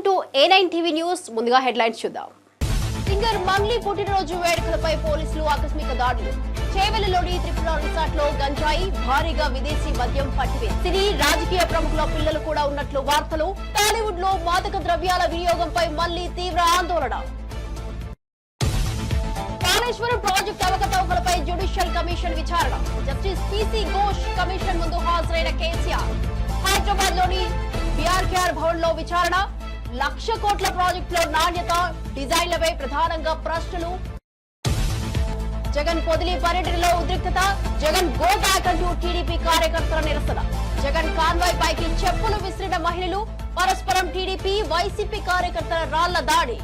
Welcome to A9 TV news. ముందుగా headlines చూద్దాం. Singer Mangli పుట్టినరోజు వేడుకలపై పోలీసులు ఆకస్మిక దాడులు. చేవెళ్లలోని త్రిపుర రిసార్ట్ లో గంజాయి, భారీగా విదేశీ మద్యం పట్టివేసి సినీ రాజకీయ ప్రముఖుల పిల్లలు కూడా ఉన్నట్లు వార్తలు. టాలీవుడ్ లో మాదక ద్రవ్యాల వినియోగంపై మళ్లీ తీవ్ర ఆందోళన. కాళేశ్వరం ప్రాజెక్టు అవకతవకలపై జ్యుడిషియల్ కమిషన్ విచారణ. జస్టిస్ పిసి ఘోష్ కమిషన్ ముందు హాజరైన కేసీఆర్. హైదరాబాద్ లోని బీఆర్కేఆర్ భవన్ లో విచారణ. 1,00,000 కోట్ల ప్రాజెక్టులో నాణ్యత, డిజైన్లపై ప్రధానంగా ప్రశ్నలు. జగన్ పొదిలి పర్యటనలో ఉద్రిక్తత. జగన్ గో బ్యాక్ అంటూ టీడీపీ కార్యకర్తల నిరసన. జగన్ కాన్వాయ్ పైకి చెప్పులు విసిరిన మహిళలు. పరస్పరం టీడీపీ వైసీపీ కార్యకర్తల రాళ్ల దాడి.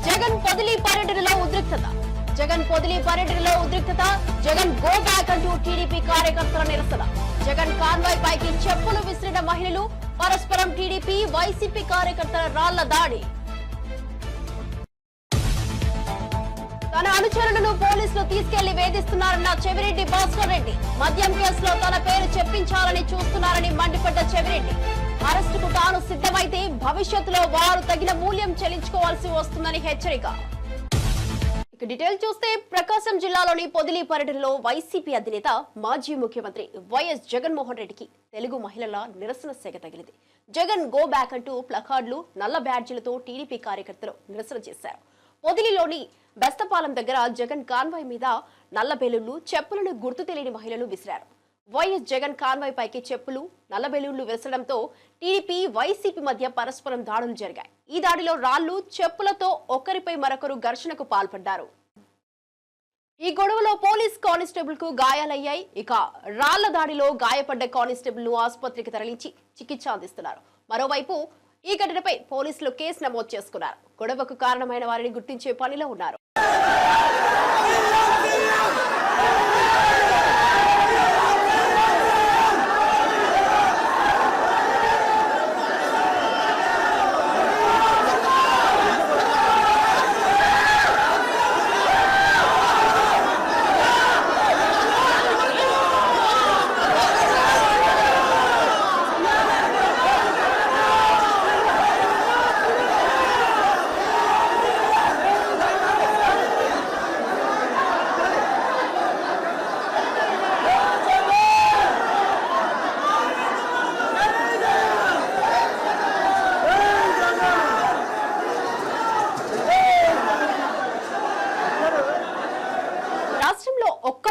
జగన్ పొదిలి పర్యటనలో ఉద్రిక్తత. జగన్ పొదిలి పర్యటనలో ఉద్రిక్తత. జగన్ గో బ్యాక్ అంటూ టీడీపీ కార్యకర్తల నిరసన. జగన్ కాన్వాయ్ పైకి చెప్పులు విసిరిన మహిళలు. పరస్పరం టీడీపీ వైసీపీ కార్యకర్తల రాళ్ల దాడి. తన అనుచరులను పోలీసులు తీసుకెళ్లి వేధిస్తున్నారన్న చెవిరెడ్డి భాస్కర్ రెడ్డి. మద్యం కేసులో తన పేరు చెప్పించాలని చూస్తున్నారని మండిపడ్డ చెవిరెడ్డి. అరెస్టుకు తాను సిద్ధమైతే భవిష్యత్తులో వారు తగిన మూల్యం చెల్లించుకోవాల్సి వస్తుందని హెచ్చరిక. ఇక డీటెయిల్ చూస్తే ప్రకాశం జిల్లాలోని పొదిలి పర్యటనలో వైసీపీ అధినేత మాజీ ముఖ్యమంత్రి వైఎస్ జగన్మోహన్ రెడ్డికి తెలుగు మహిళల నిరసన సెగ తగిలింది. జగన్ గో బ్యాక్ అంటూ ప్లకార్డులు, నల్ల బ్యాడ్జీలతో టీడీపీ కార్యకర్తలు నిరసన చేశారు. పొదిలిలోని బెస్తపాలెం దగ్గర జగన్ కాన్వాయ్ మీద నల్ల బెలూన్లు, చెప్పులను గుర్తు తెలియని మహిళలు విసిరారు. వైఎస్ జగన్ కాన్వాయ్ పైకి చెప్పులు, నల్ల బెలూన్లు విసరడంతో టీడీపీ వైసీపీ మధ్య పరస్పరం దాడులు జరిగాయి. ఈ దాడిలో రాళ్లు, చెప్పులతో ఒకరిపై మరొకరు ఘర్షణకు పాల్పడ్డారు. ఈ గొడవలో పోలీస్ కానిస్టేబుల్ కు గాయాలయ్యాయి. ఇక రాళ్ల దాడిలో గాయపడ్డ కానిస్టేబుల్ ను ఆసుపత్రికి తరలించి చికిత్స అందిస్తున్నారు. మరోవైపు ఈ ఘటనపై పోలీసులు కేసు నమోదు చేసుకున్నారు. గొడవకు కారణమైన వారిని గుర్తించే పనిలో ఉన్నారు.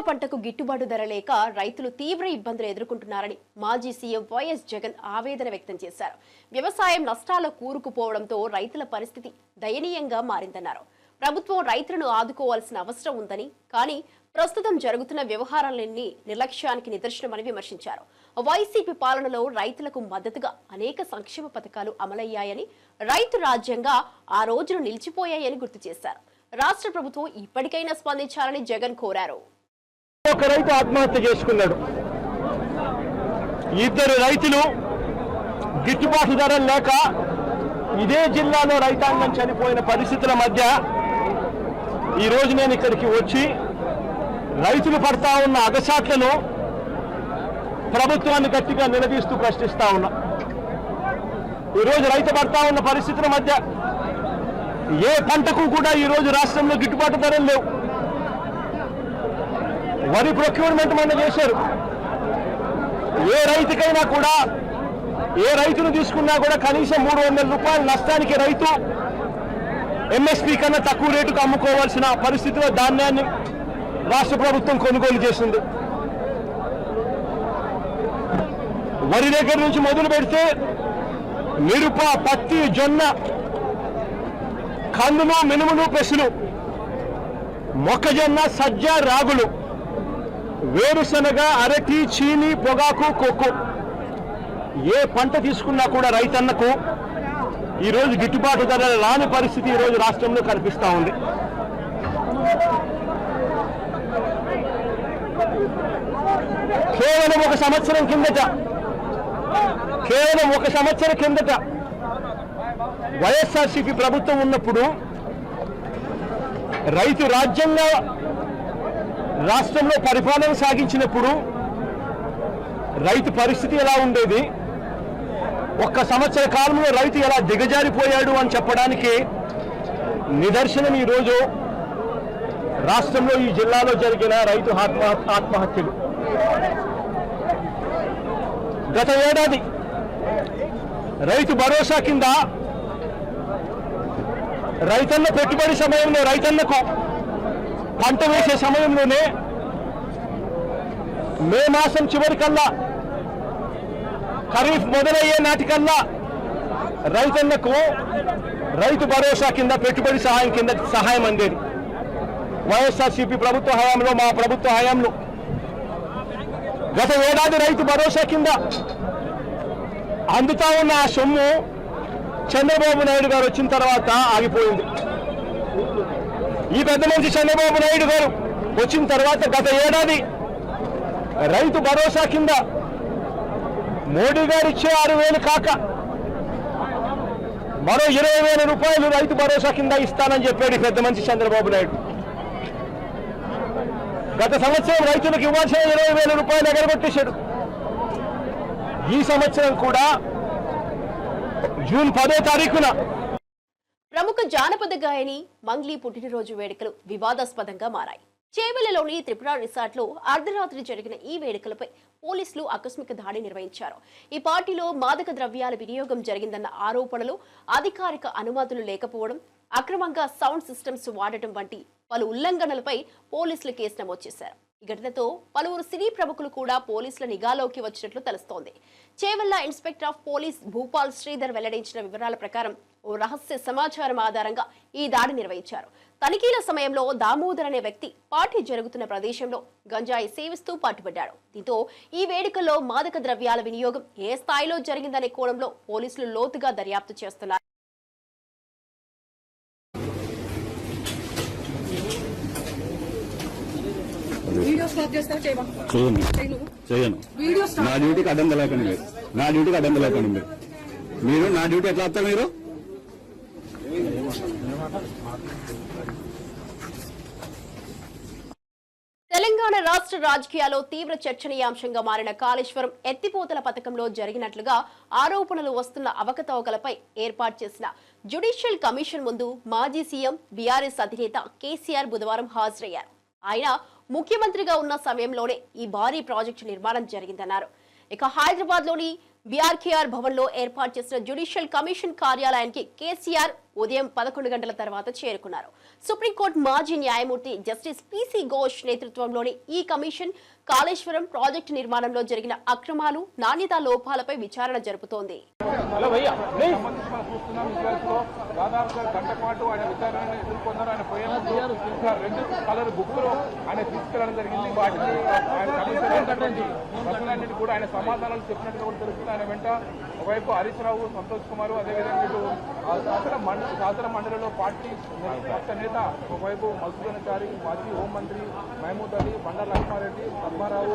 పంటకు గిట్టుబాటు ధర లేక రైతులు తీవ్ర ఇబ్బందులు ఎదుర్కొంటున్నారని మాజీ సీఎం వైఎస్ జగన్ ఆవేదన వ్యక్తం చేశారు. వ్యవసాయం నష్టాల కూరుకుపోవడంతో రైతుల పరిస్థితి దయనీయంగా మారిందన్నారు. ప్రభుత్వం రైతులను ఆదుకోవాల్సిన అవసరం ఉందని, కానీ ప్రస్తుతం జరుగుతున్న వ్యవహారాలన్నీ నిర్లక్ష్యానికి నిదర్శనమని విమర్శించారు. వైసీపీ పాలనలో రైతులకు మద్దతుగా అనేక సంక్షేమ పథకాలు అమలయ్యాయని, రైతు రాజ్యంగా ఆ రోజులు నిలిచిపోయాయని గుర్తు చేశారు. రాష్ట్ర ప్రభుత్వం ఇప్పటికైనా స్పందించాలని జగన్ కోరారు. ఒక రైతు ఆత్మహత్య చేసుకున్నాడు. 2 రైతులు గిట్టుబాటు ధర లేక ఇదే జిల్లాలో రైతాంగం చనిపోయిన పరిస్థితుల మధ్య ఈరోజు నేను ఇక్కడికి వచ్చి రైతులు పడతా ఉన్న అగసాట్లను ప్రభుత్వాన్ని గట్టిగా నిలదీస్తూ ప్రశ్నిస్తా ఉన్నా. ఈరోజు రైతు పడతా ఉన్న పరిస్థితుల మధ్య ఏ పంటకు కూడా ఈరోజు రాష్ట్రంలో గిట్టుబాటు ధరలు లేవు. వరి ప్రొక్యూర్మెంట్ మొన్న చేశారు. ఏ రైతుకైనా కూడా, ఏ రైతును తీసుకున్నా కూడా కనీసం 300 రూపాయల నష్టానికి రైతు ఎంఎస్పీ కన్నా తక్కువ రేటుకు అమ్ముకోవాల్సిన పరిస్థితిలో ధాన్యాన్ని రాష్ట్ర ప్రభుత్వం కొనుగోలు చేసింది. వరి దగ్గర నుంచి మొదలు పెడితే మిరప, పత్తి, జొన్న, కందులు, మినుములు, పెసులు, మొక్కజొన్న, సజ్జ, రాగులు, వేరుశనగ, అరటి, చీని, పొగాకు, కొక్కు, ఏ పంట తీసుకున్నా కూడా రైతన్నకు ఈరోజు గిట్టుబాటు ధర రాని పరిస్థితి ఈరోజు రాష్ట్రంలో కనిపిస్తూ ఉంది. కేవలం ఒక సంవత్సరం కిందట వైఎస్ఆర్సీపీ ప్రభుత్వం ఉన్నప్పుడు రైతు రాజ్యంగా రాష్ట్రంలో పరిపాలన సాగించినప్పుడు రైతు పరిస్థితి ఎలా ఉండేది, ఒక్క సంవత్సర కాలంలో రైతు ఎలా దిగజారిపోయాడు అని చెప్పడానికి నిదర్శనం ఈరోజు రాష్ట్రంలో ఈ జిల్లాలో జరిగిన రైతు ఆత్మహత్యలు. గత ఏడాది రైతు భరోసా కింద రైతన్న పెట్టుబడి సమయంలో రైతన్నకు పంట వేసే సమయంలోనే మే మాసం చివరికల్లా ఖరీఫ్ మొదలయ్యే నాటికల్లా రైతన్నకు రైతు భరోసా కింద పెట్టుబడి సహాయం అందేది. వైఎస్ఆర్సీపీ ప్రభుత్వ హయాంలో, మా ప్రభుత్వ హయాంలో గత ఏడాది రైతు భరోసా కింద అందుతా ఉన్న ఆ సొమ్ము చంద్రబాబు నాయుడు గారు వచ్చిన తర్వాత ఆగిపోయింది. ఈ పెద్ద మనిషి చంద్రబాబు నాయుడు గారు వచ్చిన తర్వాత గత ఏడాది రైతు భరోసా కింద మోడీ గారు ఇచ్చే 6,000 కాక మరో 20,000 రూపాయలు రైతు భరోసా కింద ఇస్తానని చెప్పాడు ఈ పెద్ద మనిషి చంద్రబాబు నాయుడు. గత సంవత్సరం రైతులకు ఇవ్వాల్సిన 20,000 రూపాయలు ఎగరగొట్టేశాడు. ఈ సంవత్సరం కూడా జూన్ 10వ తారీఖున ప్రముఖ జానపద గాయని మంగ్లీ పుట్టినరోజు వేడుకలు వివాదాస్పదంగా మారాయి. చేవెళ్లలోని త్రిపుర రిసార్ట్ లో అర్ధరాత్రి జరిగిన ఈ వేడుకలపై పోలీసులు ఆకస్మిక దాడి నిర్వహించారు. ఈ పార్టీలో మాదక ద్రవ్యాల వినియోగం జరిగిందన్న ఆరోపణలు, అధికారిక అనుమతులు లేకపోవడం, అక్రమంగా సౌండ్ సిస్టమ్స్ వాడటం వంటి పలు ఉల్లంఘనలపై పోలీసులు కేసు నమోదు చేశారు. ఈ ఘటనతో పలువురు సినీ ప్రముఖులు కూడా పోలీసుల నిఘాలోకి వచ్చినట్లు తెలుస్తోంది. Chevella inspector of police Bhupal Sridhar వెల్లడించిన వివరాల ప్రకారం ఓ రహస్య సమాచారం ఆధారంగా ఈ దాడి నిర్వహించారు. తనిఖీల సమయంలో దామోదర్ అనే వ్యక్తి పార్టీ జరుగుతున్న ప్రదేశంలో గంజాయి సేవిస్తూ పట్టుబడ్డాడు. దీంతో ఈ వేడుకల్లో మాదక ద్రవ్యాల వినియోగం ఏ స్థాయిలో జరిగిందనే కోణంలో పోలీసులు లోతుగా దర్యాప్తు చేస్తున్నారు. నా డ్యూటీకి అడ్డం తెలకండి మీరు నా డ్యూటీ ఎట్లా వస్తారు మీరు? తెలంగాణ రాష్ట్ర రాజకీయాల్లో తీవ్ర చర్చనీయాంశంగా మారిన కాళేశ్వరం ఎత్తిపోతల పథకంలో జరిగినట్లుగా ఆరోపణలు వస్తున్న అవకతవకలపై ఏర్పాటు చేసిన జ్యుడిషియల్ కమిషన్ ముందు మాజీ సీఎం బీఆర్ఎస్ అధినేత కేసీఆర్ బుధవారం హాజరయ్యారు. ఆయన ముఖ్యమంత్రిగా ఉన్న సమయంలోనే ఈ భారీ ప్రాజెక్టు నిర్మాణం జరిగిందన్నారు. ఇక హైదరాబాద్ లోని బీఆర్కేఆర్ భవన్ లో ఏర్పాటు చేసిన జ్యుడిషియల్ కమిషన్ కార్యాలయానికి కేసీఆర్ ఉదయం 11 గంటల తర్వాత చేరుకున్నారు. సుప్రీంకోర్టు మాజీ న్యాయమూర్తి జస్టిస్ పిసి ఘోష్ నేతృత్వంలోని ఈ కమిషన్ కాళేశ్వరం ప్రాజెక్టు నిర్మాణంలో జరిగిన అక్రమాలు, నాణ్యతా లోపాలపై విచారణ జరుపుతోంది. సమాధానాలు చెప్పినట్టుగా కూడా తెలుస్తుంది. ఆయన వెంట ఒకవైపు హరీష్ రావు, సంతోష్ కుమార్, అదేవిధంగా శాసన మండలిలో పార్టీ పక్ష నేత ఒకవైపు మధుసూదనాచారి, మాజీ హోంమంత్రి మహమూద్ అలీ, బండారు లక్ష్మారెడ్డి, పద్మారావు,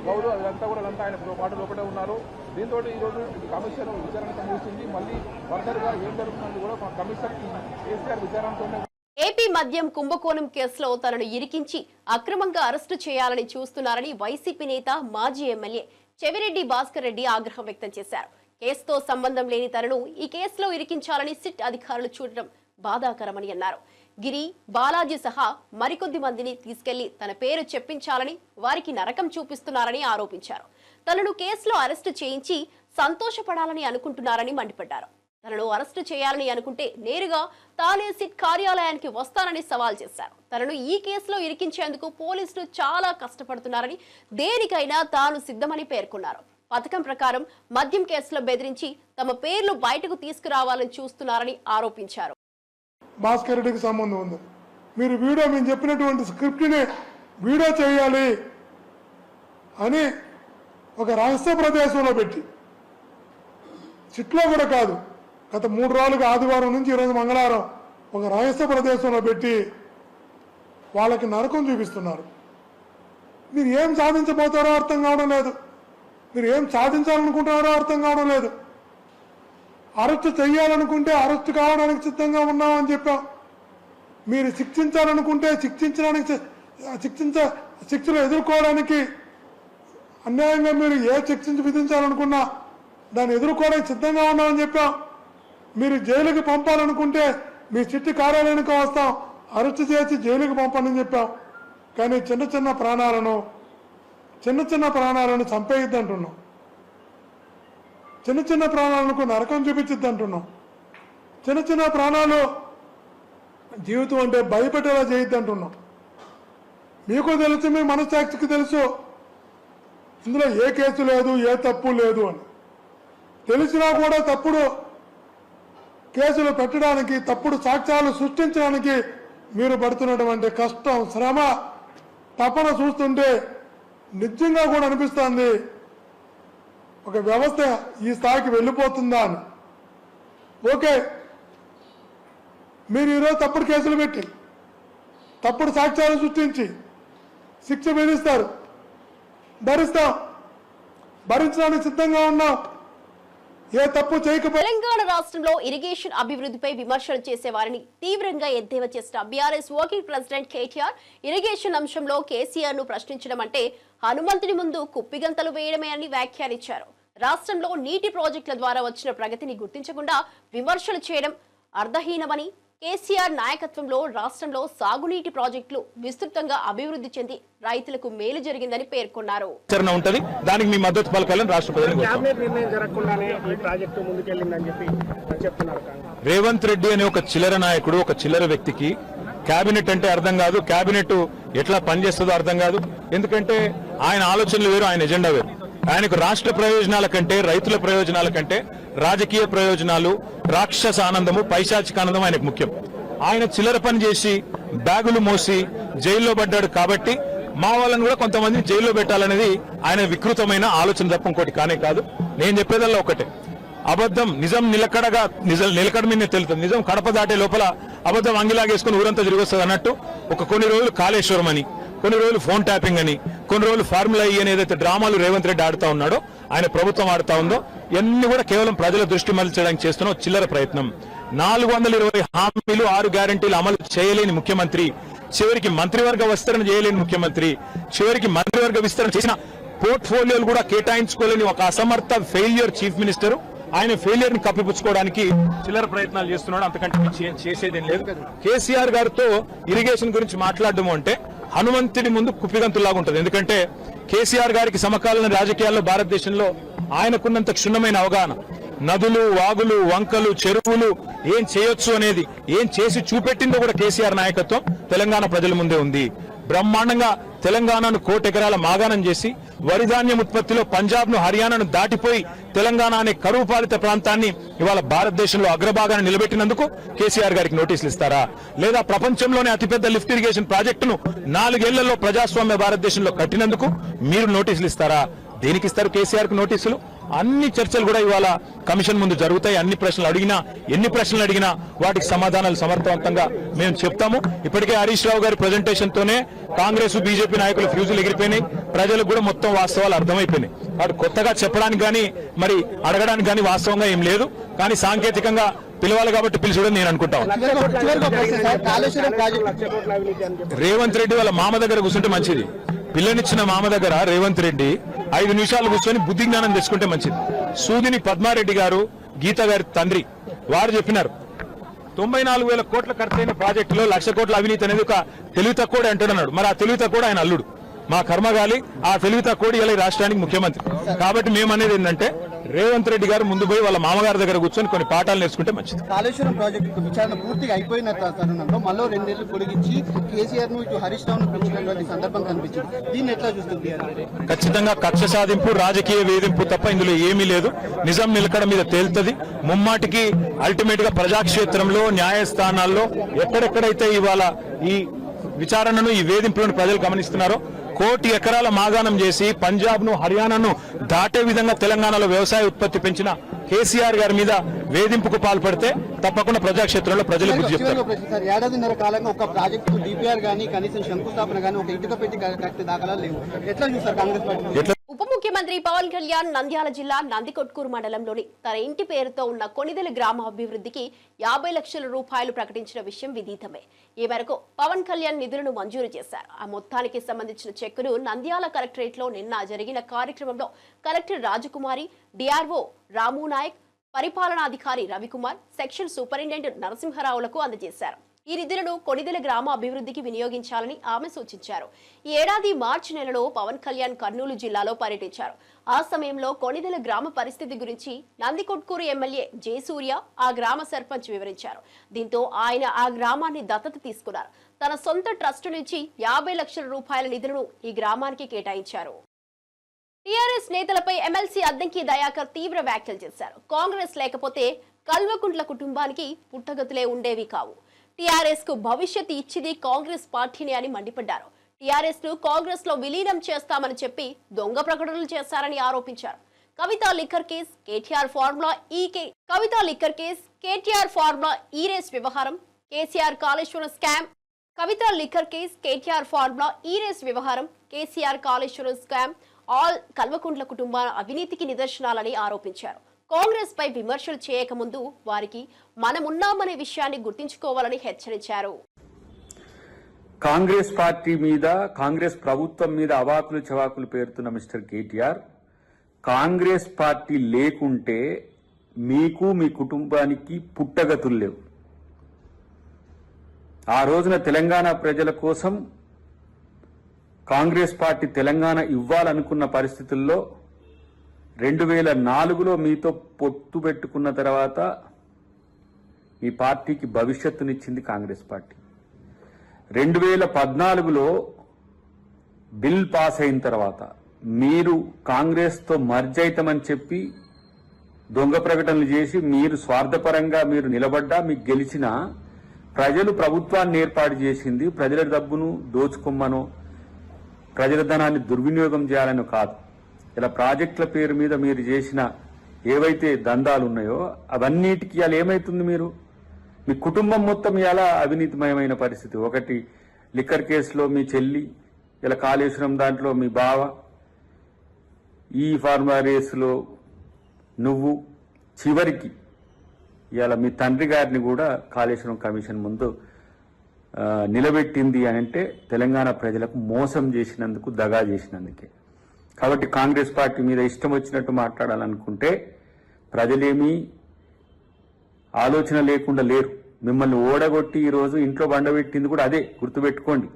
గౌరు, అదంతా కూడా ఆయన పాటు లోపలే ఉన్నారు. దీంతో ఈరోజు కమిషన్ విచారణతో ముగిసింది. మళ్ళీ ఫర్దర్గా ఏం జరుగుతుందని కూడా కమిషన్ కేసీఆర్ విచారణతోనే. ఏపీ మద్యం కుంభకోణం కేసులో తనను ఇరికించి అక్రమంగా అరెస్టు చేయాలని చూస్తున్నారని వైసీపీ నేత, మాజీ ఎమ్మెల్యే చెవిరెడ్డి భాస్కర్ రెడ్డి ఆగ్రహం వ్యక్తం చేశారు. కేసుతో సంబంధం లేని తనను ఈ కేసులో ఇరికించాలని సిట్ అధికారులు చూడటం బాధాకరమని అన్నారు. గిరి, బాలాజీ సహా మరికొద్ది మందిని తీసుకెళ్లి తన పేరు చెప్పించాలని, వారికి నరకం చూపిస్తున్నారని ఆరోపించారు. తనను కేసులో అరెస్టు చేయించి సంతోషపడాలని అనుకుంటున్నారని మండిపడ్డారు. తనను అరెస్టు చేయాలని అనుకుంటే నేరుగా తానే సిట్ కార్యాలయానికి వస్తానని సవాల్ చేశారు. తనను ఈ కేసులో ఇరికించేందుకు పోలీసులు చాలా కష్టపడుతున్నారని, దేనికైనా తాను సిద్ధమని పేర్కొన్నారు. పథకం ప్రకారం మద్యం కేసులో బెదిరించి తమ పేర్లు బయటకు తీసుకురావాలని చూస్తున్నారని ఆరోపించారు. భాస్కర్ రెడ్డికి సంబంధం ఉంది. మీరు మేము చెప్పినటువంటి స్క్రిప్ట్ని వీడియో చేయాలి అని ఒక రహస్య ప్రదేశంలో పెట్టి, సిట్లో కూడా కాదు, గత 3 రోజులుగా ఆదివారం నుంచి ఈరోజు మంగళవారం ఒక రహస్య ప్రదేశంలో పెట్టి వాళ్ళకి నరకం చూపిస్తున్నారు. మీరు ఏం సాధించబోతారో అర్థం కావడం లేదు. మీరు ఏం సాధించాలనుకుంటున్నారో అర్థం కావడం లేదు. అరెస్టు చేయాలనుకుంటే అరెస్టు కావడానికి సిద్ధంగా ఉన్నామని చెప్పాం. మీరు శిక్షించాలనుకుంటే శిక్షలు ఎదుర్కోవడానికి అన్యాయంగా మీరు ఏ శిక్ష విధించాలనుకున్నా దాన్ని ఎదుర్కోవడానికి సిద్ధంగా ఉన్నామని చెప్పాం. మీరు జైలుకి పంపాలనుకుంటే మీ చిట్టి కార్యాలయానికి వస్తాం, అరెస్ట్ చేసి జైలుకి పంపని చెప్పాం. కానీ చిన్న చిన్న ప్రాణాలను చంపేయద్దు అంటున్నాం. చిన్న ప్రాణాలకు నరకం చూపించద్దు అంటున్నాం. చిన్న ప్రాణాలు జీవితం అంటే భయపెట్టేలా చేయొద్దు అంటున్నాం. మీకు తెలుసు, మీ మనస్సాక్షికి తెలుసు ఇందులో ఏ కేసు లేదు, ఏ తప్పు లేదు అని. తెలిసినా కూడా తప్పుడు కేసులు పెట్టడానికి, తప్పుడు సాక్ష్యాలు సృష్టించడానికి మీరు పడుతున్నటువంటి కష్టం, శ్రమ, తపన చూస్తుంటే నిజంగా కూడా అనిపిస్తుంది ఒక వ్యవస్థ ఈ స్థాయికి వెళ్ళిపోతుందా అని. ఓకే, మీరు ఈరోజు తప్పుడు కేసులు పెట్టి తప్పుడు సాక్ష్యాలు సృష్టించి శిక్ష విధిస్తారు, భరించడానికి సిద్ధంగా ఉన్నాం. ఏ తప్పు చేయకపోతే తెలంగాణ రాష్ట్రంలో ఇరిగేషన్ అభివృద్ధిపై విమర్శలు చేసే వారిని తీవ్రంగా ఎద్దేవా చేసిన BRS working president KTR irrigation అంశంలో కేసీఆర్ ను ప్రశ్నించడం అంటే హనుమంతుని ముందు కుప్పిగంతలు వేయడమే అని వ్యాఖ్యానించారు. రాష్ట్రంలో నీటి ప్రాజెక్టుల ద్వారా వచ్చిన ప్రగతిని గుర్తించకుండా విమర్శలు చేయడం అర్థహీనమని, కేసీఆర్ నాయకత్వంలో రాష్ట్రంలో సాగునీటి ప్రాజెక్టులు విస్తృతంగా అభివృద్ధి చెంది రైతులకు మేలు జరిగిందని పేర్కొన్నారు. ఉంటది, దానికి మీ మద్దతు పలకాలని రాష్ట్ర ప్రజలకు రేవంత్ రెడ్డి అనే ఒక చిల్లర నాయకుడు, ఒక చిల్లర వ్యక్తికి కేబినెట్ అంటే అర్థం కాదు, కేబినెట్ ఎట్లా పనిచేస్తుందో అర్థం కాదు. ఎందుకంటే ఆయన ఆలోచనలు వేరు, ఆయన ఎజెండా వేరు. ఆయనకు రాష్ట్ర ప్రయోజనాల కంటే, రైతుల ప్రయోజనాల కంటే రాజకీయ ప్రయోజనాలు, రాక్షస ఆనందము, పైశాచిక ఆనందం ఆయనకు ముఖ్యం. ఆయన చిల్లర పని చేసి బ్యాగులు మోసి జైల్లో పడ్డాడు కాబట్టి మా వాళ్ళని కూడా కొంతమంది జైల్లో పెట్టాలనేది ఆయన వికృతమైన ఆలోచన తప్ప ఇంకోటి కానే కాదు. నేను చెప్పేదల్లా ఒకటే, అబద్ధం నిజం నిలకడ మీద తెలుస్తుంది. నిజం కడప దాటే లోపల అబద్ధం అంగిలాగేసుకుని ఊరంతా తిరిగి వస్తుంది అన్నట్టు కొన్ని రోజులు కాళేశ్వరం అని, కొన్ని రోజులు ఫోన్ ట్యాపింగ్ అని, కొన్ని రోజులు ఫార్ములా ఈ అని ఏదైతే డ్రామాలు రేవంత్ రెడ్డి ఆడుతా ఉన్నాడో, ఆయన ప్రభుత్వం ఆడుతా ఉందో, ఇవన్నీ కూడా కేవలం ప్రజల దృష్టి మళ్లించడానికి చేస్తున్న చిల్లర ప్రయత్నం. 420 హామీలు, 6 గ్యారంటీలు అమలు చేయలేని ముఖ్యమంత్రి, చివరికి మంత్రివర్గ విస్తరణ చేయలేని ముఖ్యమంత్రి, చివరికి మంత్రివర్గ విస్తరణ చేసిన పోర్ట్ఫోలియోలు కూడా కేటాయించుకోలేని ఒక అసమర్థ ఫెయిల్యూర్ చీఫ్ మినిస్టర్. ఆయన ఫెయిలియర్ ని కప్పిపుచ్చుకోవడానికి చిల్లర ప్రయత్నాలు చేస్తున్నాడు, అంతకంటే చేసేదేం లేదు. కేసీఆర్ గారితో ఇరిగేషన్ గురించి మాట్లాడడం అంటే హనుమంతుడి ముందు కుప్పిగంతులాగా ఉంటుంది. ఎందుకంటే కేసీఆర్ గారికి సమకాలీన రాజకీయాల్లో భారతదేశంలో ఆయనకున్నంత క్షుణ్ణమైన అవగాహన, నదులు, వాగులు, వంకలు, చెరువులు ఏం చేయొచ్చు అనేది, ఏం చేసి చూపెట్టిందో కూడా కేసీఆర్ నాయకత్వం తెలంగాణ ప్రజల ముందే ఉంది. బ్రహ్మాండంగా తెలంగాణను 1 కోటి ఎకరాల మాగాణం చేసి వరిధాన్యం ఉత్పత్తిలో పంజాబ్ ను, హర్యానాను దాటిపోయి తెలంగాణ అనే కరువు పాలిత ప్రాంతాన్ని ఇవాళ భారతదేశంలో అగ్రభాగాన్ని నిలబెట్టినందుకు కేసీఆర్ గారికి నోటీసులు ఇస్తారా? లేదా ప్రపంచంలోనే అతిపెద్ద లిఫ్ట్ ఇరిగేషన్ ప్రాజెక్టును 4 ఏళ్లలో ప్రజాస్వామ్య భారతదేశంలో కట్టినందుకు మీరు నోటీసులు ఇస్తారా? దేనికి ఇస్తారు కేసీఆర్ కు నోటీసులు? అన్ని చర్చలు కూడా ఇవాళ కమిషన్ ముందు జరుగుతాయి. ఎన్ని ప్రశ్నలు అడిగినా వాటికి సమాధానాలు సమర్థవంతంగా మేము చెప్తాము. ఇప్పటికే హరీష్ రావు గారి ప్రెజెంటేషన్ తోనే కాంగ్రెస్, బీజేపీ నాయకులు ఫ్యూజులు ఎగిరిపోయినాయి. ప్రజలకు కూడా మొత్తం వాస్తవాలు అర్థమైపోయినాయి. వాడు కొత్తగా చెప్పడానికి కానీ మరి అడగడానికి కానీ వాస్తవంగా ఏం లేదు. కానీ సాంకేతికంగా పిలవాలి కాబట్టి పిలిచడం నేను అనుకుంటాను. రేవంత్ రెడ్డి వాళ్ళ మామ దగ్గర కూర్చుంటే మంచిది. పిల్లనిచ్చిన మామ దగ్గర రేవంత్ రెడ్డి 5 నిమిషాలు కూర్చొని బుద్ధి జ్ఞానం తెచ్చుకుంటే మంచిది. సూదిని పద్మారెడ్డి గారు, గీత గారి తండ్రి, వారు చెప్పినారు 94,000 కోట్ల ఖర్చైన ప్రాజెక్టులో 1,00,000 కోట్ల అవినీతి అనేది ఒక తెలివి తక్కువ అంటున్నాడు. మరి ఆ తెలివి తక్కువ ఆయన అల్లుడు, మా కర్మగాలి. ఆ తెలివి తక్కువ ఇలా రాష్ట్రానికి ముఖ్యమంత్రి. కాబట్టి మేము అనేది ఏంటంటే రేవంత్ రెడ్డి గారు ముందు పోయి వాళ్ళ మామగారి దగ్గర కూర్చొని కొన్ని పాఠాలు నేర్చుకుంటే మంచిది. కాళేశ్వరం ప్రాజెక్టు విచారణ పూర్తిగా అయిపోయిన తరుణంలో మళ్ళీ 2 ఏళ్లు పొడిగించి కేసీఆర్ ను ఇటు హరీష్ రావును పెంచినటువంటి సందర్భం కనిపించింది. దీన్ని ఎట్లా చూస్తుంది? ఖచ్చితంగా కక్ష సాధింపు, రాజకీయ వేధింపు తప్ప ఇందులో ఏమీ లేదు. నిజం నిలకడ మీద తేలుతుంది. ముమ్మాటికి అల్టిమేట్ గా ప్రజాక్షేత్రంలో, న్యాయస్థానాల్లో ఎక్కడెక్కడైతే ఇవాళ ఈ విచారణను, ఈ వేధింపులను ప్రజలు గమనిస్తున్నారో, 1 కోటి ఎకరాల మాగాణం చేసి పంజాబ్ ను, హర్యానాను దాటే విధంగా తెలంగాణలో వ్యవసాయ ఉత్పత్తి పెంచిన కేసీఆర్ గారి మీద వేధింపుకు పాల్పడితే తప్పకుండా ప్రజాక్షేత్రంలో ప్రజలు బుద్ధి చెప్తారు. 1.5 కాలంగా ఒక ప్రాజెక్టు డిపిఆర్ గానీ, కనీసం శంకుస్థాపన గానీ, ఒక ఇటుక పెట్టి కట్టే దాఖలాలు లేవు. ఎట్లా చూస్తారు కాంగ్రెస్ పార్టీ? ఉప ముఖ్యమంత్రి ముఖ్యమంత్రి పవన్ కళ్యాణ్ నంద్యాల జిల్లా నందికొట్కూరు మండలంలోని తన ఇంటి పేరుతో ఉన్న కొణిదెల గ్రామ అభివృద్ధికి 50 లక్షల రూపాయలు ప్రకటించిన విషయం విదితమే. ఈ మేరకు పవన్ కళ్యాణ్ నిధులను మంజూరు చేశారు. ఆ మొత్తానికి సంబంధించిన చెక్కును నంద్యాల కలెక్టరేట్లో నిన్న జరిగిన కార్యక్రమంలో కలెక్టర్ రాజకుమారి, డిఆర్ఓ రాము నాయక్, పరిపాలనాధికారి రవికుమార్, సెక్షన్ సూపరింటెండెంట్ నరసింహరావులకు అందజేశారు. ఈ నిధులను కొణిదెల గ్రామ అభివృద్ధికి వినియోగించాలని ఆమె సూచించారు. ఈ ఏడాది మార్చి నెలలో పవన్ కళ్యాణ్ కర్నూలు జిల్లాలో పర్యటించారు. ఆ సమయంలో కొణిదెల గ్రామ పరిస్థితి గురించి నందికొట్కూరు ఎమ్మెల్యే జయసూర్య ఆ గ్రామ సర్పంచ్ వివరించారు. దీంతో ఆయన ఆ గ్రామాన్ని దత్తత తీసుకున్నారు. తన సొంత ట్రస్టు నుంచి 50 లక్షల రూపాయల నిధులను ఈ గ్రామానికి కేటాయించారు. టీఆర్ఎస్ నేతలపై ఎమ్మెల్సీ అద్దంకి దయాకర్ తీవ్ర వ్యాఖ్యలు చేశారు. కాంగ్రెస్ లేకపోతే కల్వకుంట్ల కుటుంబానికి పుట్టగతులే ఉండేవి కావు. టీఆర్ఎస్ కు భవిష్యత్తు ఇచ్చింది కాంగ్రెస్ పార్టీని అని మండిపడ్డారు. టీఆర్ఎస్ ను కాంగ్రెస్ లో విలీనం చేస్తామని చెప్పి దొంగ ప్రకటనలు చేశారని ఆరోపించారు. కవిత లిక్కర్ కేస్, కేటీఆర్ ఫార్ములా ఈ రేస్ వ్యవహారం, కేసీఆర్ కాళేశ్వరం స్కామ్, కవిత లిక్కర్ కేస్, కేటీఆర్ ఫార్ములా ఈ రేస్ వ్యవహారం, కేసీఆర్ కాళేశ్వరం స్కామ్ ఆల్ కల్వకుంట్ల కుటుంబ అవినీతికి నిదర్శనాలని ఆరోపించారు. కాంగ్రెస్ పై విమర్శలు చేయకముందు వారికి మనమున్నామనే విషయాన్ని గుర్తించుకోవాలని హెచ్చరించారు. కాంగ్రెస్ పార్టీ మీద, కాంగ్రెస్ ప్రభుత్వం మీద అవాకులు చవాకులు పేరుతున్న మిస్టర్ కేటీఆర్, కాంగ్రెస్ పార్టీ లేకుంటే మీకు, మీ కుటుంబానికి పుట్టగతులు లేవు. ఆ రోజున తెలంగాణ ప్రజల కోసం కాంగ్రెస్ పార్టీ తెలంగాణ ఇవ్వాలనుకున్న పరిస్థితుల్లో 2004లో మీతో పొత్తు పెట్టుకున్న తర్వాత మీ పార్టీకి భవిష్యత్తునిచ్చింది కాంగ్రెస్ పార్టీ. 2014లో బిల్ పాస్ అయిన తర్వాత మీరు కాంగ్రెస్తో మర్జ్ అవుతామని చెప్పి దొంగ ప్రకటనలు చేసి మీరు స్వార్థపరంగా మీరు నిలబడ్డా మీకు గెలిచిన ప్రజలు ప్రభుత్వాన్ని ఏర్పాటు చేసింది ప్రజల డబ్బును దోచుకోమ్మనో ప్రజల ధనాన్ని దుర్వినియోగం చేయాలని కాదు. ఇలా ప్రాజెక్టుల పేరు మీద మీరు చేసిన ఏవైతే దందాలు ఉన్నాయో అవన్నిటికీ ఇలా ఏమైతుంది, మీరు మీ కుటుంబం మొత్తం ఇలా అవినీతిమయమైన పరిస్థితి. ఒకటి లిక్కర్ కేసులో మీ చెల్లి, ఇలా కాళేశ్వరం దాంట్లో మీ బావ, ఈ ఫార్మా రేసులో నువ్వు, చివరికి ఇలా మీ తండ్రి గారిని కూడా కాళేశ్వరం కమిషన్ ముందు నిలబెట్టింది అని అంటే తెలంగాణ ప్రజలకు మోసం చేసినందుకు, దగా చేసినందుకే. కాబట్టి కాంగ్రెస్ పార్టీ మీద ఇష్టం వచ్చినట్టు మాట్లాడాలనుకుంటే ప్రజలేమీ ఆలోచన లేకుండా లేరు. మిమ్మల్ని ఓడగొట్టి ఈరోజు ఇంట్లో బండబెట్టింది కూడా అదే, గుర్తుపెట్టుకోండి.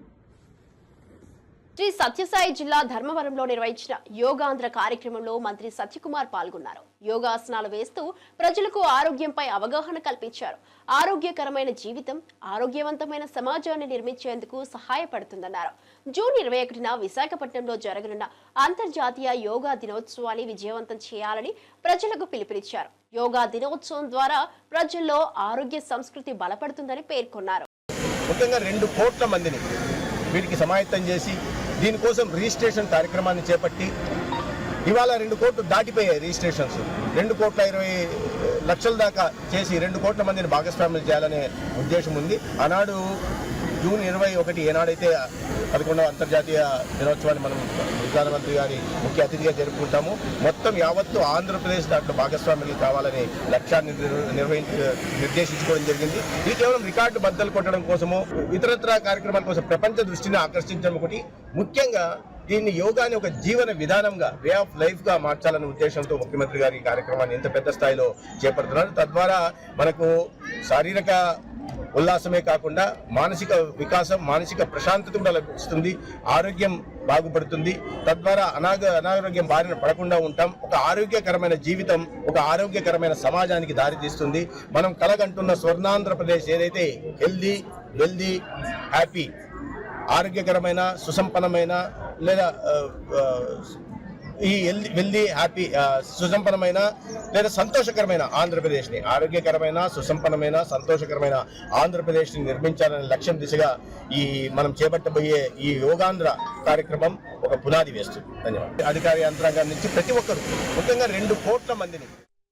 శ్రీ సత్యసాయి జిల్లా ధర్మవరంలో నిర్వహించిన యోగాంధ్ర కార్యక్రమంలో మంత్రి సత్యకుమార్ పాల్గొన్నారు. యోగాసనాలు వేస్తూ ప్రజలకు ఆరోగ్యంపై అవగాహన కల్పించారు. ఆరోగ్యకరమైన జీవితం ఆరోగ్యవంతమైన సమాజాన్ని నిర్మించేందుకు సహాయపడుతుందన్నారు. జూన్ 21న విశాఖపట్నంలో జరగనున్న అంతర్జాతీయ యోగా దినోత్సవాన్ని విజయవంతం చేయాలని ప్రజలకు పిలుపునిచ్చారు. యోగా దినోత్సవం ద్వారా ప్రజల్లో ఆరోగ్య సంస్కృతి బలపడుతుందని పేర్కొన్నారు. ముఖ్యంగా 2 కోట్ల మందిని వీటికి సమాయత్తం చేసి దీనికోసం రిజిస్ట్రేషన్ కార్యక్రమాన్ని చేపట్టి ఇవాళ 2 కోట్లు దాటిపోయాయి రిజిస్ట్రేషన్స్. 2,20,00,000 దాకా చేసి 2 కోట్ల మందిని భాగస్వామ్యం చేయాలనే ఉద్దేశం ఉంది. ఆనాడు జూన్ 21 ఏనాడైతే 11వ అంతర్జాతీయ దినోత్సవాన్ని మనం ప్రధానమంత్రి గారి ముఖ్య అతిథిగా జరుపుకుంటాము. మొత్తం యావత్తు ఆంధ్రప్రదేశ్ దాంట్లో భాగస్వామ్యం కావాలనే లక్ష్యాన్ని నిర్దేశించుకోవడం జరిగింది. ఇది కేవలం రికార్డు బద్దలు కొట్టడం కోసమో ఇతరత్ర కార్యక్రమాల కోసం ప్రపంచ దృష్టిని ఆకర్షించడం ఒకటి, ముఖ్యంగా దీన్ని యోగాని ఒక జీవన విధానంగా, వే ఆఫ్ లైఫ్ గా మార్చాలనే ఉద్దేశంతో ముఖ్యమంత్రి గారు ఈ కార్యక్రమాన్ని ఇంత పెద్ద స్థాయిలో చేపడుతున్నారు. తద్వారా మనకు శారీరక ఉల్లాసమే కాకుండా మానసిక వికాసం, మానసిక ప్రశాంతత కూడా లభిస్తుంది, ఆరోగ్యం బాగుపడుతుంది. తద్వారా అనారోగ్యం బారిన పడకుండా ఉంటాం. ఒక ఆరోగ్యకరమైన జీవితం, ఒక ఆరోగ్యకరమైన సమాజానికి దారితీస్తుంది. మనం కలగంటున్న స్వర్ణాంధ్రప్రదేశ్ ఏదైతే హెల్దీ, వెల్దీ, హ్యాపీ, ఆరోగ్యకరమైన, సుసంపన్నమైన లేదా ఈ వెల్దీ, హ్యాపీ, సుసంపన్నమైన లేదా సంతోషకరమైన ఆంధ్రప్రదేశ్ని, ఆరోగ్యకరమైన, సుసంపన్నమైన, సంతోషకరమైన ఆంధ్రప్రదేశ్ని నిర్మించాలనే లక్ష్యం దిశగా ఈ మనం చేపట్టబోయే ఈ యోగాంధ్ర కార్యక్రమం ఒక పునాది వేస్తుంది. ధన్యవాదాలు. అధికార యంత్రాంగం నుంచి ప్రతి ఒక్కరు, ముఖ్యంగా 2 కోట్ల మందిని.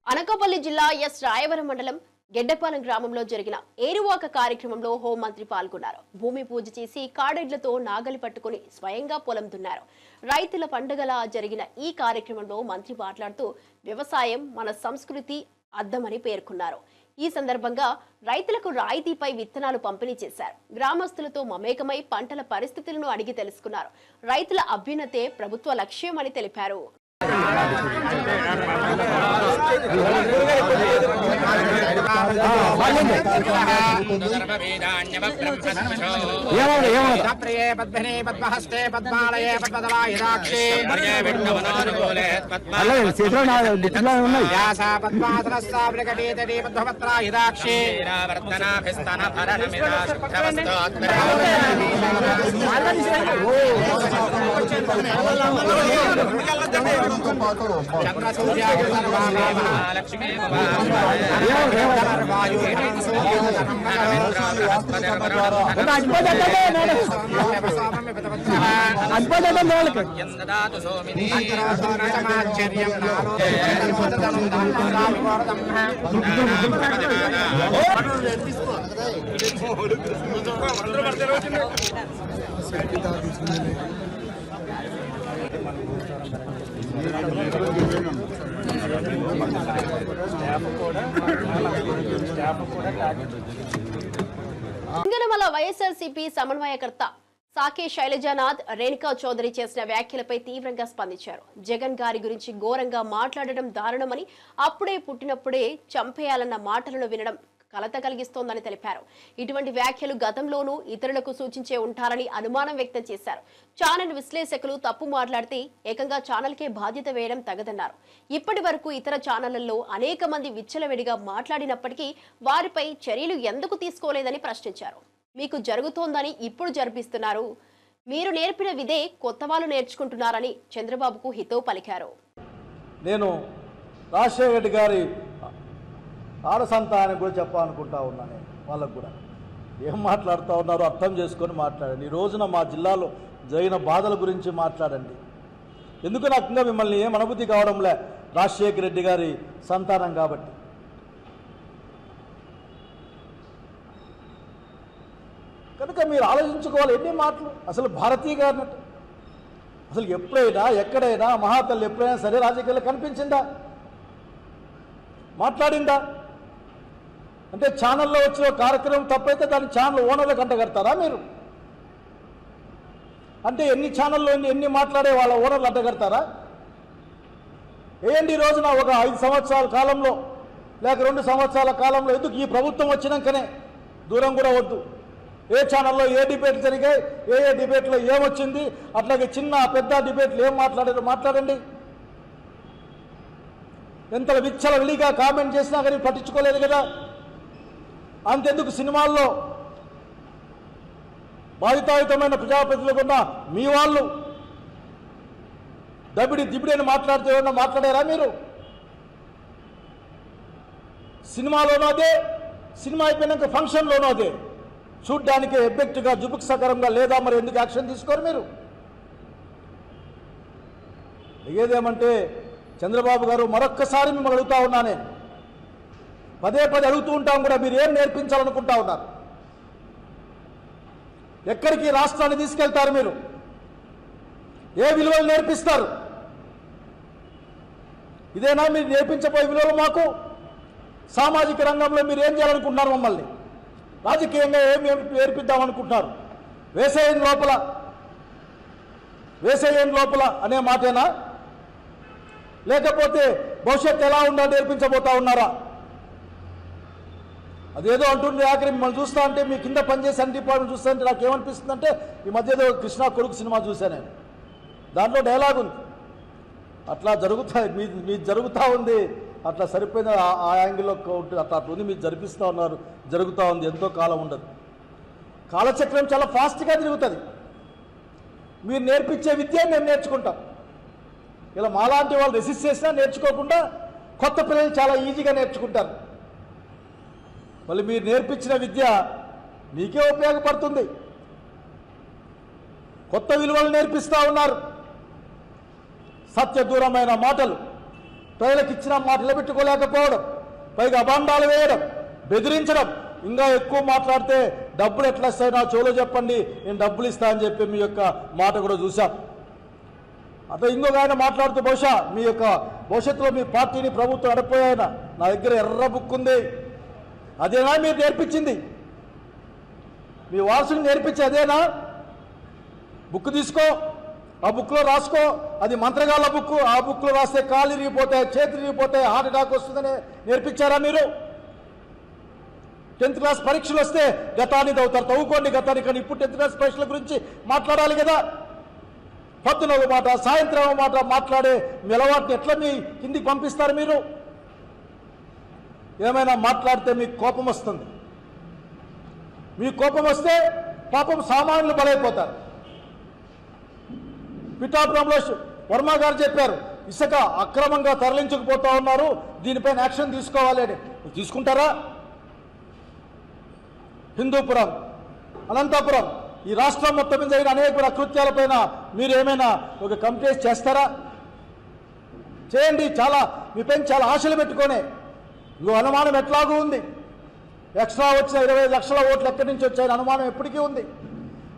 అనకాపల్లి జిల్లా ఎస్ రాయవరం మండలం గెడ్డపాలెం గ్రామంలో జరిగిన ఏరువాక కార్యక్రమంలో హోంమంత్రి పాల్గొన్నారు. భూమి పూజ చేసి కాడెడ్లతో నాగలి పట్టుకుని స్వయంగా పొలం దున్నారు. రైతుల పండుగలా జరిగిన ఈ కార్యక్రమంలో మంత్రి మాట్లాడుతూ వ్యవసాయం మన సంస్కృతి అద్దమని పేర్కొన్నారు. ఈ సందర్భంగా రైతులకు రాయితీపై విత్తనాలు పంపిణీ చేశారు. గ్రామస్తులతో మమేకమై పంటల పరిస్థితులను అడిగి తెలుసుకున్నారు. రైతుల అభ్యున్నతే ప్రభుత్వ లక్ష్యమని తెలిపారు. సింగనమల వైఎస్ఆర్సీపీ సమన్వయకర్త సాకే శైలజానాథ్, రేణుకా చౌదరి చేసిన వ్యాఖ్యలపై తీవ్రంగా స్పందించారు. జగన్ గారి గురించి ఘోరంగా మాట్లాడడం దారుణమని, అప్పుడే పుట్టినప్పుడే చంపేయాలన్న మాటలను వినడం కలత కలిగిస్తోందని తెలిపారు. ఇటువంటి వ్యాఖ్యలు గతంలోనూ ఇతరులకు సూచించే ఉంటారని అనుమానం వ్యక్తం చేశారు. ఛానల్ విశ్లేషకులు తప్పు మాట్లాడితే ఏకంగా ఛానల్కే బాధ్యత వేయడం తగదన్నారు. ఇప్పటి వరకు ఇతర ఛానళ్లలో అనేక మంది విచ్చలవిడిగా మాట్లాడినప్పటికీ వారిపై చర్యలు ఎందుకు తీసుకోలేదని ప్రశ్నించారు. మీకు జరుగుతోందని ఇప్పుడు జరిపిస్తున్నారు. మీరు నేర్పిన విదే కొత్త వాళ్ళు నేర్చుకుంటున్నారని చంద్రబాబుకు హితవు పలికారు. నేను రాజశేఖర రెడ్డి గారి ఆడ సంతానానికి కూడా చెప్పాలనుకుంటా ఉన్నాను. వాళ్ళకు కూడా ఏం మాట్లాడుతూ ఉన్నారో అర్థం చేసుకొని మాట్లాడండి. ఈ రోజున మా జిల్లాలో జరిగిన బాధల గురించి మాట్లాడండి. ఎందుకు నాకు ఇంకా మిమ్మల్ని ఏం అనుభూతి కావడంలే, రాజశేఖర రెడ్డి గారి సంతానం కాబట్టి. కనుక మీరు ఆలోచించుకోవాలి ఎన్ని మాటలు. అసలు భారతీయ గారిని అసలు ఎప్పుడైనా ఎక్కడైనా మహాతల్లి ఎప్పుడైనా సరే రాజకీయాల్లో కనిపించిందా, మాట్లాడిందా? అంటే ఛానల్లో వచ్చిన కార్యక్రమం తప్పైతే దాన్ని ఛానల్ ఓనర్లకు అంటగడతారా మీరు? అంటే ఎన్ని ఛానల్లో ఎన్ని మాట్లాడే వాళ్ళ ఓనర్లు అంటగడతారా? ఏంటి ఈ రోజున ఒక 5 సంవత్సరాల కాలంలో లేక 2 సంవత్సరాల కాలంలో ఎందుకు ఈ ప్రభుత్వం వచ్చినాకనే దూరం కూడా వద్దు. ఏ ఛానల్లో ఏ డిబేట్లు జరిగాయి, ఏ డిబేట్లో ఏమొచ్చింది, అట్లాగే చిన్న పెద్ద డిబేట్లు ఏం మాట్లాడారో మాట్లాడండి. ఎంత విచ్చల విడిగా కామెంట్ చేసినా కానీ పట్టించుకోలేదు కదా. అంతెందుకు సినిమాల్లో బాధితాయుతమైన ప్రజాప్రతినిధులు ఉన్న మీ వాళ్ళు దిబిడి అని మాట్లాడితే ఏమన్నా మాట్లాడారా మీరు? సినిమాలోనూ అదే, సినిమా అయిపోయినాక ఫంక్షన్లోనూ అదే. చూడ్డానికి ఎఫెక్ట్గా జుబుక్సకరంగా లేదా మరి ఎందుకు యాక్షన్ తీసుకోరు మీరు? ఏదేమంటే చంద్రబాబు గారు మరొక్కసారి మిమ్మల్ని అడుగుతా ఉన్నా, నేను పదే అడుగుతూ ఉంటాం కూడా, మీరు ఏం నేర్పించాలనుకుంటా ఉన్నారు? ఎక్కడికి రాష్ట్రాన్ని తీసుకెళ్తారు మీరు? ఏ విలువలు నేర్పిస్తారు? ఇదేనా మీరు నేర్పించబోయే విలువలు మాకు? సామాజిక రంగంలో మీరు ఏం చేయాలనుకుంటున్నారు? మమ్మల్ని రాజకీయంగా ఏమి నేర్పిద్దామనుకుంటున్నారు? వేసేయం లోపల అనే మాటేనా? లేకపోతే భవిష్యత్తు ఎలా ఉందో నేర్పించబోతా ఉన్నారా? అదేదో అంటుంది ఆఖరి మిమ్మల్ని చూస్తా అంటే, మీ కింద పనిచేసే అన్ని డిపార్ట్మెంట్ చూస్తా అంటే నాకు ఏమనిపిస్తుందంటే, ఈ మధ్యలో కృష్ణ కొడుకు సినిమా చూశాను నేను. దాంట్లో డైలాగ్ ఉంది, అట్లా మీ జరుగుతూ ఉంది, అట్లా సరిపోయిన ఆ యాంగిల్లో ఉంటుంది, అట్లా ఉంది, మీరు జరిపిస్తూ ఉన్నారు, జరుగుతూ ఉంది, ఎంతో కాలం ఉండదు. కాలచక్రం చాలా ఫాస్ట్గా తిరుగుతుంది. మీరు నేర్పించే విద్య మేము నేర్చుకుంటాం. ఇలా మాలాంటి వాళ్ళు రెసిస్ట్ చేసినా నేర్చుకోకుండా కొత్త పిల్లలు చాలా ఈజీగా నేర్చుకుంటారు. మళ్ళీ మీరు నేర్పించిన విద్య మీకే ఉపయోగపడుతుంది. కొత్త విలువలు నేర్పిస్తూ ఉన్నారు. సత్య దూరమైన మాటలు, ప్రజలకు ఇచ్చిన మాట నిలబెట్టుకోలేకపోవడం, పైగా అభాండాలు వేయడం, బెదిరించడం, ఇంకా ఎక్కువ మాట్లాడితే డబ్బులు ఎట్లా వస్తాయి నా చెవులో చెప్పండి, నేను డబ్బులు ఇస్తా అని చెప్పి మీ యొక్క మాట కూడా చూసాం. అట్లా ఇంకొక ఆయన మాట్లాడుతూ బహుశా మీ యొక్క భవిష్యత్తులో మీ పార్టీని ప్రభుత్వం నడిపోయాయన, నా దగ్గర ఎర్ర బుక్ ఉంది, అదేనా మీరు నేర్పించింది, మీ వారసుని నేర్పించి అదేనా? బుక్ తీసుకో, ఆ బుక్లో రాసుకో, అది మంత్రగాళ్ళ బుక్, ఆ బుక్లో రాస్తే కాళ్ళు ఇరిగిపోతాయి, చేతులు ఇరిగిపోతాయి, హార్ట్ అటాక్ వస్తుందని నేర్పించారా మీరు? 10th క్లాస్ పరీక్షలు వస్తే గతాన్ని తవ్వుకోండి గతాన్ని, కానీ ఇప్పుడు 10th క్లాస్ పరీక్షల గురించి మాట్లాడాలి కదా. పొద్దున ఒక మాట సాయంత్రం ఒక మాట మాట్లాడే మీ అలవాటుని ఎట్లా మీ కిందికి పంపిస్తారు మీరు? ఏమైనా మాట్లాడితే మీకు కోపం వస్తుంది, మీ కోపం వస్తే పాపం సామాన్యులు బలైపోతారు. పిఠాపురంలో వర్మ గారు చెప్పారు, ఇసుక అక్రమంగా తరలించుకుపోతా ఉన్నారు, దీనిపైన యాక్షన్ తీసుకోవాలి అని. తీసుకుంటారా? హిందూపురం, అనంతపురం, ఈ రాష్ట్రం మొత్తం మీద జరిగిన అనేక అకృత్యాలపైన మీరు ఏమైనా ఒక కంప్లైంట్ చేస్తారా? చేయండి. చాలా మీపైన చాలా ఆశలు పెట్టుకొని, ఇంకో అనుమానం ఎట్లాగూ ఉంది, ఎక్స్ట్రా వచ్చిన 25 లక్షల ఓట్లు ఎక్కడి నుంచి వచ్చాయని అనుమానం ఎప్పటికీ ఉంది.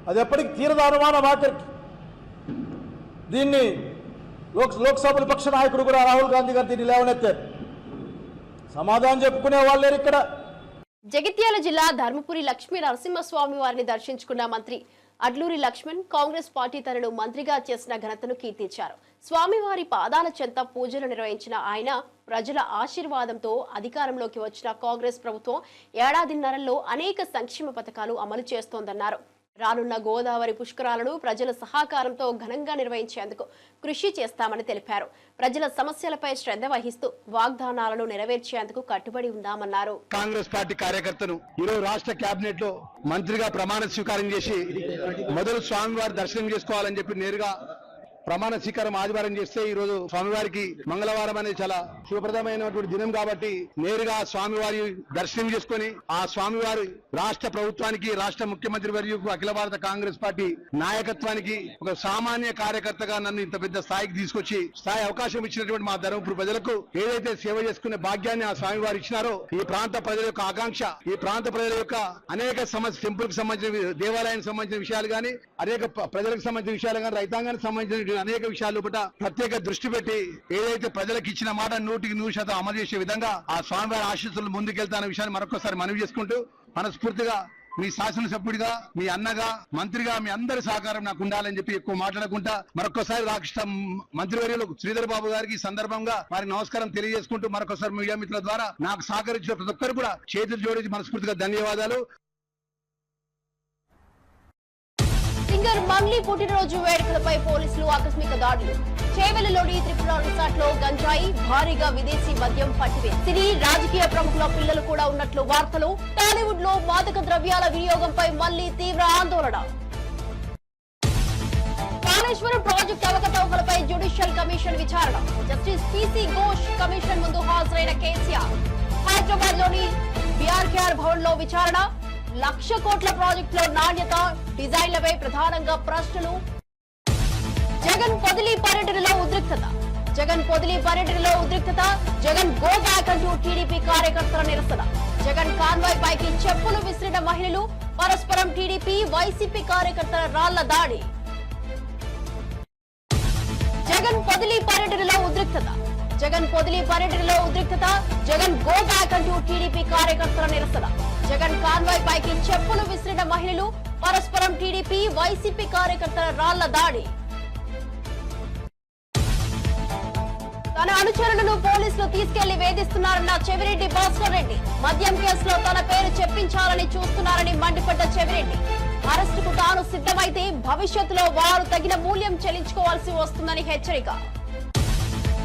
అది ఎప్పటికీ తీరద అనుమానం ఆఖరికి. దీన్ని లోక్సభ పక్ష నాయకుడు కూడా రాహుల్ గాంధీ గారు దీన్ని లేవనెత్తారు. సమాధానం చెప్పుకునే వాళ్ళు లేరు ఇక్కడ. జగిత్యాల జిల్లా ధర్మపురి లక్ష్మీ నరసింహస్వామి వారిని దర్శించుకున్న మంత్రి అడ్లూరి లక్ష్మణ్ కాంగ్రెస్ పార్టీ తనను మంత్రిగా చేసిన ఘనతను కీర్తించారు. స్వామివారి పాదాల చెంత పూజలు నిర్వహించిన ఆయన ప్రజల ఆశీర్వాదంతో అధికారంలోకి వచ్చిన కాంగ్రెస్ ప్రభుత్వం ఏడాదిన్నరలో అనేక సంక్షేమ పథకాలు అమలు చేస్తోందన్నారు. రానున్న గోదావరి పుష్కరాలను ప్రజల సహకారంతో ఘనంగా నిర్వహించేందుకు కృషి చేస్తామని తెలిపారు. ప్రజల సమస్యలపై శ్రద్ధ వహిస్తూ వాగ్దానాలను నెరవేర్చేందుకు కట్టుబడి ఉందామన్నారు. కాంగ్రెస్ పార్టీ కార్యకర్తను ఈరోజు రాష్ట్ర కేబినెట్ లో మంత్రిగా ప్రమాణ స్వీకారం చేసి మొదలు స్వామివారి దర్శనం చేసుకోవాలని చెప్పి నేరుగా ప్రమాణ స్వీకారం ఆదివారం చేస్తే ఈ రోజు స్వామివారికి మంగళవారం అనేది చాలా శుభప్రదమైనటువంటి దినం కాబట్టి నేరుగా స్వామివారి దర్శనం చేసుకుని ఆ స్వామివారి రాష్ట్ర ప్రభుత్వానికి, రాష్ట్ర ముఖ్యమంత్రి వర్యుకు, అఖిల భారత కాంగ్రెస్ పార్టీ నాయకత్వానికి ఒక సామాన్య కార్యకర్తగా నన్ను ఇంత పెద్ద స్థాయికి తీసుకొచ్చి అవకాశం ఇచ్చినటువంటి మా ధర్మపురి ప్రజలకు ఏదైతే సేవ చేసుకునే భాగ్యాన్ని ఆ స్వామివారు ఇచ్చినారో, ఈ ప్రాంత ప్రజల యొక్క ఆకాంక్ష, ఈ ప్రాంత ప్రజల యొక్క అనేక సమస్య, టెంపుల్ కి సంబంధించిన, దేవాలయానికి సంబంధించిన విషయాలు కానీ, అనేక ప్రజలకు సంబంధించిన విషయాలు కానీ, రైతాంగానికి సంబంధించిన అనేక విషయాలు ప్రత్యేక దృష్టి పెట్టి ఏదైతే ప్రజలకు ఇచ్చిన మాట 100% అమలు చేసే విధంగా ఆ స్వామివారి ఆశీస్సులు ముందుకెళ్తాన్న విషయాన్ని మరొకసారి మనవి చేసుకుంటూ, మనస్ఫూర్తిగా మీ శాసనసభ్యుడిగా, మీ అన్నగా, మంత్రిగా మీ అందరి సహకారం నాకు ఉండాలని చెప్పి ఎక్కువ మాట్లాడకుండా మరొకసారి రాష్ట్ర మంత్రివర్యులు శ్రీధర్ బాబు గారికి సందర్భంగా వారికి నమస్కారం తెలియజేసుకుంటూ మరొకసారి మీడియా మిత్రుల ద్వారా నాకు సహకరించిన ప్రతి ఒక్కరు కూడా చేతులు జోడించి మనస్ఫూర్తిగా ధన్యవాదాలు. సింగర్ మంగ్లీ పుట్టినరోజు వేడుకలపై పోలీసులు ఆకస్మిక దాడులు. చేవెళ్లలోని త్రిపుర రిసార్ట్ లో గంజాయి, భారీగా విదేశీ మద్యం పట్టివేసి సినీ రాజకీయ ప్రముఖుల పిల్లలు కూడా ఉన్నట్లు వార్తలు. టాలీవుడ్ లో మాదక ద్రవ్యాల వినియోగంపై మళ్లీ తీవ్ర ఆందోళన. కాళేశ్వరం ప్రాజెక్టు అవకతవకలపై జ్యుడిషియల్ కమిషన్ విచారణ. జస్టిస్ పిసి ఘోష్ కమిషన్ ముందు హాజరైన కేసీఆర్. హైదరాబాద్ లోని బీఆర్కేఆర్ భవన్ లో విచారణ. 1,00,000 కోట్ల ప్రాజెక్టులో నాణ్యత, డిజైన్లపై ప్రధానంగా ప్రశ్నలు. జగన్ పొదిలి పర్యటనలో ఉద్రిక్తత. జగన్ గో బ్యాక్ అంటూ టీడీపీ కార్యకర్తల నిరసన. జగన్ కాన్వాయ్ పైకి చెప్పులు విసిరిన మహిళలు. పరస్పరం టీడీపీ, వైసీపీ కార్యకర్తల రాళ్ల దాడి. జగన్ పొదిలి పర్యటనలో ఉద్రిక్తత. జగన్ గో బ్యాక్ అంటూ టీడీపీ కార్యకర్తల నిరసన. జగన్ కాన్వాయ్ పైకి చెప్పులు విసిరిన మహిళలు. పరస్పరం టీడీపీ, వైసీపీ కార్యకర్తల రాళ్ల దాడి. తన అనుచరులను పోలీసులు తీసుకెళ్లి వేధిస్తున్నారన్న చెవిరెడ్డి భాస్కర్ రెడ్డి. మద్యం కేసులో తన పేరు చెప్పించాలని చూస్తున్నారని మండిపడ్డ చెవిరెడ్డి. అరెస్టుకు తాను సిద్ధమైతే భవిష్యత్తులో వారు తగిన మూల్యం చెల్లించుకోవాల్సి వస్తుందని హెచ్చరిక.